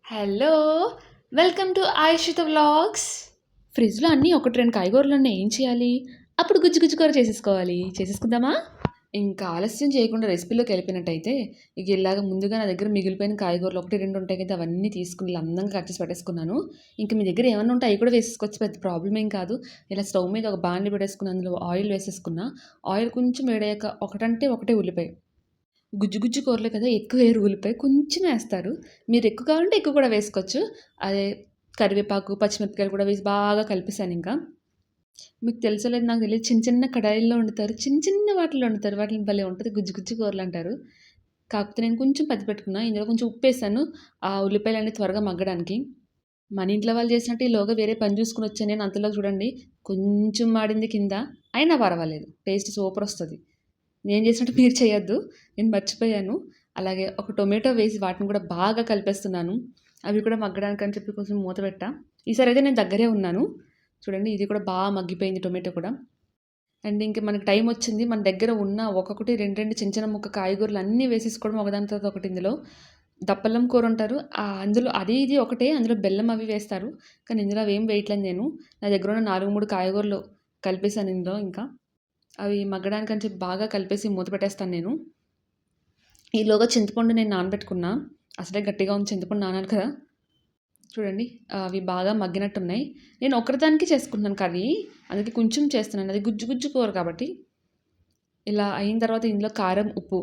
Hello! Welcome to Ayushita vlogs. ఫ్రిడ్జ్‌లో అన్నీ 1, 2 కాయగూరలున్నాయి. ఏం చేయాలి? అప్పుడు గుజ్జు గుజ్జు కూర చేసేసుకోవాలి. చేసేసుకుందామా? ఇంకా ఆలస్యం చేయకుండా రెసిపీలోకెళ్ళిపోయినట్టయితే, ఇక ఇలాగ ముందుగా నా దగ్గర మిగిలిపోయిన కాయగూరలు 1, 2 ఉంటాయి కదా! అవన్నీ తీసుకొని ఇలా అందంగా కట్ చేసి పెట్టేసుకున్నాను. ఇంక మీ దగ్గర ఏమన్నా ఉంటే అయి కూడా వేసేసుకోవచ్చు. పెద్ద ప్రాబ్లమ్ ఏం కాదు. ఇలా స్టవ్ మీద ఒక బాండీ పెట్టేసుకొని అందులో ఆయిల్ వేసేసుకున్నా. ఆయిల్ కొంచెం వేడయ్యాక ఒకటంటే ఒకటే ఉల్లిపాయ. గుజ్జు గుజ్జు కూరలే కదా! ఎక్కువ వేయరు ఉల్లిపాయ. కొంచెం ఏస్తారు. మీరు ఎక్కువ కావాలంటే ఎక్కువ కూడా వేసుకోవచ్చు. అదే కరివేపాకు, పచ్చిమిరపకాయలు కూడా వేసి బాగా కలిపేసానింకా. మీకు తెలుసో లేదో నాకు తెలీదు. చిన్న చిన్న కడాయిల్లో వండుతారు. చిన్న చిన్న వాటిల్లో వండుతారు. వాటిలిని భలే ఉంటది. గుజ్జు గుజ్జు కూరలంటారు. కాకపోతే నేను కొంచెం పెద్ద పెట్టుకున్నా. ఇందులో కొంచెం ఉప్పేసాను. ఆ ఉల్లిపాయలన్నీ త్వరగా మగ్గడానికి. మన ఇంట్లో వాళ్ళు చేసినట్టు ఈలోగా వేరే పని చూసుకొనొచ్చాను నేను. అంతలో చూడండి కొంచెం మాడింది కింద. అయినా పర్వాలేదు. టేస్ట్ సూపరొస్తది. నేను చేసినట్టు మీరు చేయొద్దు. నేను మర్చిపోయాను. అలాగే ఒక టొమాటో వేసి వాటిని కూడా బాగా కలిపేస్తున్నాను. అవి కూడా మగ్గడానికని చెప్పి కొంచెం మూత పెట్టా. ఈసారైతే నేను దగ్గరే ఉన్నాను. చూడండి ఇది కూడా మగ్గిపోయింది టొమాటో కూడా. అండ్ ఇంక మనకి టైమొచ్చింది. మన దగ్గర ఉన్న ఒక్కొక్కటి 2, 2 చిన్న చిన్న ముక్క కాయగూరలు అన్నీ వేసేసుకోవడం ఒకదాని తర్వాత ఒకటి ఇందులో. దప్పలం కూరంటారు. అందులో అది ఇది ఒకటే. అందులో బెల్లం అవి వేస్తారు. కానీ ఇందులో అవేం వేయట్లేదు నేను. నా దగ్గరున్న 4, 3 కాయగూరలు కలిపేసాను ఇందులో ఇంకా. అవి మగ్గడానికని చెప్పి బాగా కలిపేసి మూత పెట్టేస్తాను నేను. ఈలోగా చింతపండు నేను నానబెట్టుకున్నా. అసలే గట్టిగా ఉంది చింతపండు నానాలి కదా! చూడండి అవి బాగా మగ్గినట్టున్నాయి. నేను ఒక్కదానికే చేసుకుంటున్నాను కర్రీ. అందుకే కొంచెం చేస్తున్నాను. అది గుజ్జు గుజ్జు కూర కాబట్టి. ఇలా అయిన తర్వాత ఇందులో కారం, ఉప్పు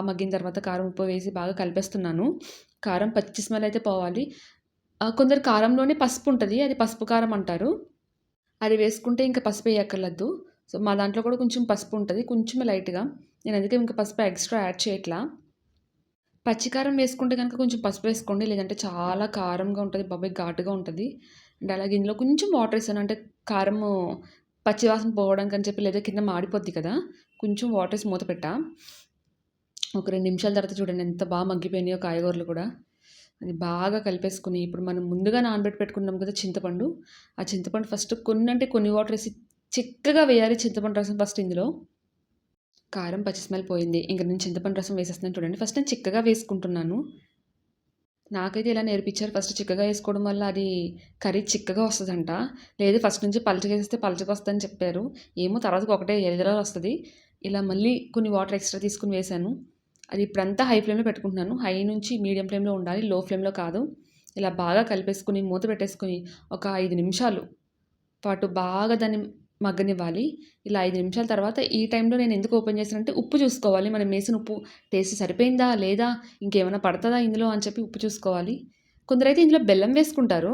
మగ్గిన తర్వాత కారం, ఉప్పు వేసి బాగా కలిపేస్తున్నాను. కారం పచ్చి స్మెల్ అయితే పోవాలి. కొందరు కారంలోనే పసుపు ఉంటది. అది పసుపు కారం అంటారు. అది వేసుకుంటే ఇంక పసుపు ఎయక్కర్లేదు. సో, మా దాంట్లో కూడా కొంచెం పసుపు ఉంటది. కొంచెమే లైట్‌గా. నేను అందుకే ఇంక పసుపు ఎక్స్‌ట్రా యాడ్ చేయట్లా. పచ్చికారం వేసుకుంటే గనుక కొంచెం పసుపు వేసుకోండి. లేదంటే చాలా కారంగా ఉంటది. బాబోయ్! ఘాటుగా ఉంటది. అండ్ అలాగే ఇందులో కొంచెం వాటర్ ఏసాను. అంటే కారము పచ్చి వాసన పోవడానికని చెప్పి లేదా కింద మాడిపోద్ది కదా! కొంచెం వాటర్ ఏసి మూత పెట్టా. ఒక 2 నిమిషాల తర్వాత చూడండి ఎంత మగ్గిపోయినాయో కాయగూరలు కూడా. అది బాగా కలిపేసుకొని ఇప్పుడు మనం ముందుగా నానబెట్టి పెట్టుకున్నాం కదా చింతపండు. ఆ చింతపండు ఫస్ట్ కొన్ని అంటే కొన్ని వాటర్ ఏసి చిక్కగా వేయాలి చింతపండు రసం ఫస్ట్ ఇందులో. కారం పచ్చి స్మెల్ పోయింది. ఇంక నేను చింతపండు రసం వేసేస్తున్నాను చూడండి. ఫస్ట్ నేను చిక్కగా వేసుకుంటున్నాను. నాకైతే ఇలా నేర్పించారు. ఫస్ట్ చిక్కగా ఏసుకోవడం వల్ల అది కర్రీ చిక్కగా వస్తదంట. లేదు ఫస్ట్ నుంచి పలచగా ఏసేస్తే పలచగొస్తదని చెప్పారు. ఏమో తర్వాతకి ఒకటే ఎదరలా వస్తది. ఇలా మళ్ళీ కొన్ని వాటర్ ఎక్స్‌ట్రా తీసుకొని వేశాను. అది ఇప్పుడంతా హై ఫ్లేమ్‌లో పెట్టుకుంటున్నాను. హై నుంచి మీడియం ఫ్లేమ్‌లో ఉండాలి. లో ఫ్లేమ్‌లో కాదు. ఇలా బాగా కలిపేసుకొని మూత పెట్టేసుకొని ఒక 5 నిమిషాలు పాటు బాగా దాన్ని మగ్గనివ్వాలి. ఇలా 5 నిమిషాల తర్వాత ఈ టైంలో నేను ఎందుకు ఓపెన్ చేశానంటే ఉప్పు చూసుకోవాలి. మనం వేసిన ఉప్పు టేస్ట్ సరిపోయిందా? లేదా? ఇంకేమైనా పడతదా ఇందులో అని చెప్పి ఉప్పు చూసుకోవాలి. కొందరైతే ఇందులో బెల్లం వేసుకుంటారు.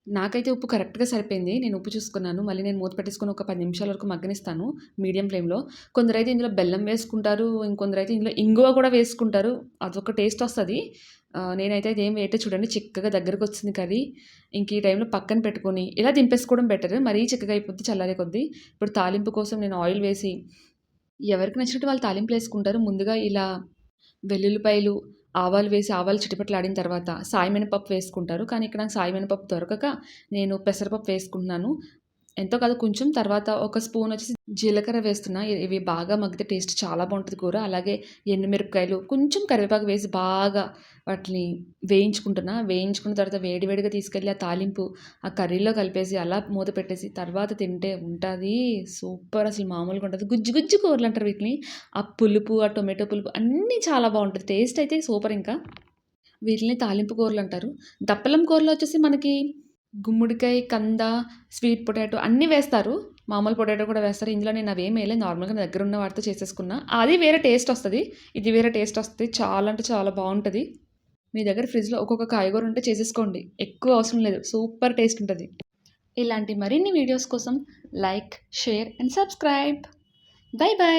నాకైతే ఉప్పు కరెక్ట్‌గా సరిపోయింది. నేను ఉప్పు చూసుకున్నాను. మళ్ళీ నేను మూత పెట్టేసుకొని ఒక 10 నిమిషాల వరకు మగ్గనిస్తాను మీడియం ఫ్లేమ్‌లో. కొందరైతే ఇందులో బెల్లం వేసుకుంటారు. ఇంకొందరైతే ఇందులో ఇంగువ కూడా వేసుకుంటారు. అదొక టేస్ట్ వస్తది. నేనైతే అదేం వేయట్లేదు చూడండి చిక్కగా దగ్గరకొచ్చింది కర్రీ. ఇంక ఈ టైంలో పక్కన పెట్టుకొని ఇలా దింపేసుకోవడం బెటర్. మరీ చిక్కగా అయిపోద్ది చల్లారే కొద్దీ. ఇప్పుడు తాలింపు కోసం నేను ఆయిల్ వేసి ఎవరికి నచ్చినట్టు వాళ్ళు తాలింపులేసుకుంటారు. ముందుగా ఇలా వెల్లుల్లిపాయలు, ఆవాలు వేసి ఆవాలు చిటపటలాడిన తర్వాత సాయి మినపప్పు వేసుకుంటారు. కానీ ఇక్కడ నాకు సాయి మినపప్పు దొరకక నేను పెసరపప్పు వేసుకుంటున్నాను. ఎంతో కాదు కొంచెం. తర్వాత ఒక స్పూన్ వచ్చేసి జీలకర్ర వేస్తున్నా. ఇవి బాగా మగ్గితే టేస్ట్ చాలా బావుంటది కూర. అలాగే ఎండుమిరపకాయలు, కొంచెం కరివేపాకు వేసి బాగా వాటిని వేయించుకుంటున్నా. వేయించుకున్న తర్వాత వేడి వేడిగా తీసుకెళ్ళి ఆ తాలింపు ఆ కర్రీలో కలిపేసి అలా మూత పెట్టేసి తర్వాత తింటే ఉంటది సూపర్ అసలు మామూలుగా ఉండదు. గుజ్జు గుజ్జు కూరలంటారు వీటిని. ఆ పులుపు, ఆ టొమాటో పులుపు అన్నీ చాలా బావుంటది. టేస్ట్ అయితే సూపర్ ఇంకా. వీటిని తాలింపు కూరలంటారు. దప్పలం కూరలో వచ్చేసి మనకి గుమ్మడికాయ, కంద, స్వీట్ పొటాటో అన్నీ వేస్తారు. మామూలు పొటాటో కూడా వేస్తారు. ఇందులో నేను అవేమి వేయలేదు. నార్మల్‌గా నా దగ్గర ఉన్న వాటితో చేసేసుకున్నా. అది వేరే టేస్ట్ వస్తది. ఇది వేరే టేస్ట్ వస్తది. చాలా అంటే చాలా బావుంటది. మీ దగ్గర ఫ్రిడ్జ్‌లో ఒక్కొక్క కాయగూర ఉంటే చేసేసుకోండి. ఎక్కువ అవసరం లేదు. సూపర్ టేస్ట్ ఉంటది. ఇలాంటి మరిన్ని వీడియోస్ కోసం like, share and subscribe. By by.